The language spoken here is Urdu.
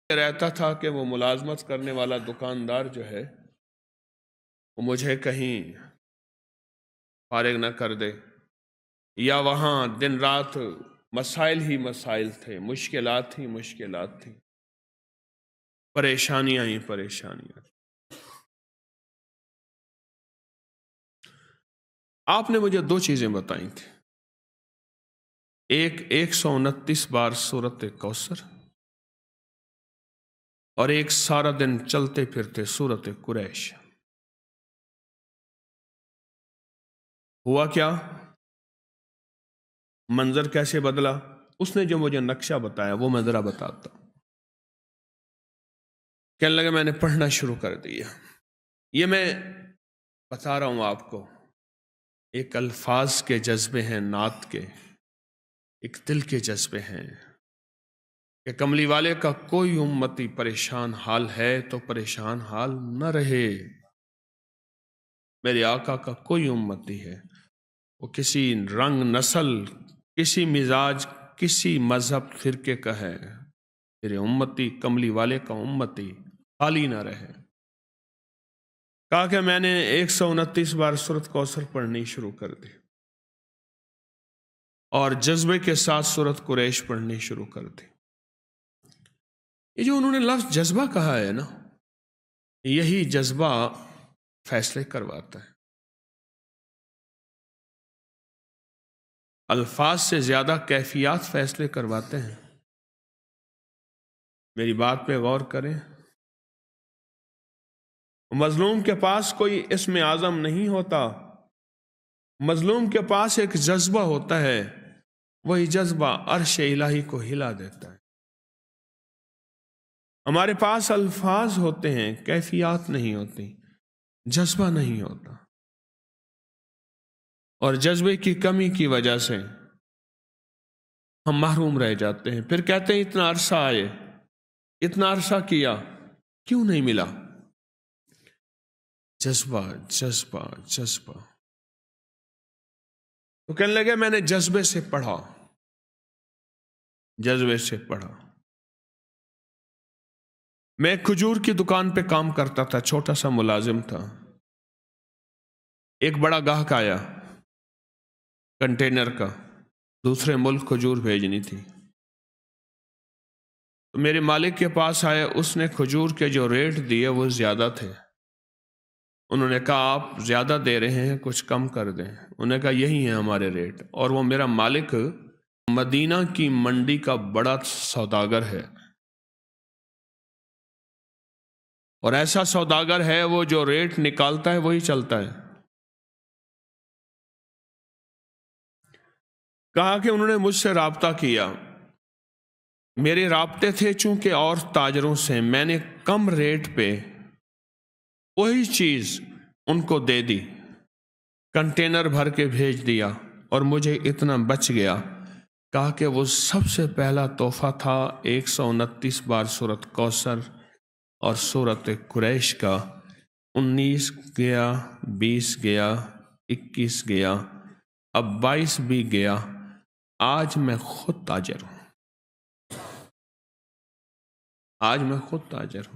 رہتا تھا کہ وہ ملازمت کرنے والا دکاندار جو ہے وہ مجھے کہیں فارغ نہ کر دے، یا وہاں دن رات مسائل ہی مسائل تھے، مشکلات ہی مشکلات تھیں، پریشانیاں ہی پریشانیاں۔ آپ نے مجھے دو چیزیں بتائی تھیں، ایک 129 بار سورت کوثر، اور ایک سارا دن چلتے پھرتے سورت قریش۔ ہوا کیا؟ منظر کیسے بدلا؟ اس نے جو مجھے نقشہ بتایا وہ میں ذرا بتاتا ہوں۔ کہنے لگا میں نے پڑھنا شروع کر دیا۔ یہ میں بتا رہا ہوں آپ کو، ایک الفاظ کے جذبے ہیں، نعت کے، ایک دل کے جذبے ہیں کہ کملی والے کا کوئی امتی پریشان حال ہے تو پریشان حال نہ رہے۔ میرے آقا کا کوئی امتی ہے، وہ کسی رنگ، نسل، کسی مزاج، کسی مذہب فرقے کا ہے، میرے امتی، کملی والے کا امتی خالی نہ رہے۔ کہا کہ میں نے 129 بار سورت کوثر پڑھنی شروع کر دی اور جذبے کے ساتھ سورت قریش پڑھنی شروع کر دی۔ یہ جو انہوں نے لفظ جذبہ کہا ہے نا، یہی جذبہ فیصلے کرواتا ہے۔ الفاظ سے زیادہ کیفیات فیصلے کرواتے ہیں۔ میری بات پہ غور کریں، مظلوم کے پاس کوئی اسم اعظم نہیں ہوتا، مظلوم کے پاس ایک جذبہ ہوتا ہے، وہی جذبہ عرش الہی کو ہلا دیتا ہے۔ ہمارے پاس الفاظ ہوتے ہیں، کیفیات نہیں ہوتی، جذبہ نہیں ہوتا، اور جذبے کی کمی کی وجہ سے ہم محروم رہ جاتے ہیں۔ پھر کہتے ہیں اتنا عرصہ آئے، اتنا عرصہ کیا، کیوں نہیں ملا؟ جذبہ جذبہ جذبہ۔ تو کہنے لگے میں نے جذبے سے پڑھا، جذبے سے پڑھا۔ میں ایک کھجور کی دکان پہ کام کرتا تھا، چھوٹا سا ملازم تھا۔ ایک بڑا گاہک آیا کنٹینر کا، دوسرے ملک کھجور بھیجنی تھی، تو میرے مالک کے پاس آئے، اس نے کھجور کے جو ریٹ دیے وہ زیادہ تھے۔ انہوں نے کہا آپ زیادہ دے رہے ہیں، کچھ کم کر دیں۔ انہوں نے کہا یہی ہیں ہمارے ریٹ، اور وہ میرا مالک مدینہ کی منڈی کا بڑا سوداگر ہے، اور ایسا سوداگر ہے وہ جو ریٹ نکالتا ہے وہی چلتا ہے۔ کہا کہ انہوں نے مجھ سے رابطہ کیا، میرے رابطے تھے چونکہ اور تاجروں سے، میں نے کم ریٹ پہ وہی چیز ان کو دے دی، کنٹینر بھر کے بھیج دیا، اور مجھے اتنا بچ گیا۔ کہا کہ وہ سب سے پہلا تحفہ تھا 129 بار سورت کوثر اور سورت قریش کا۔ 19 گیا، 20 گیا، 21 گیا، اب 22 بھی گیا۔ آج میں خود تاجر ہوں، آج میں خود تاجر ہوں۔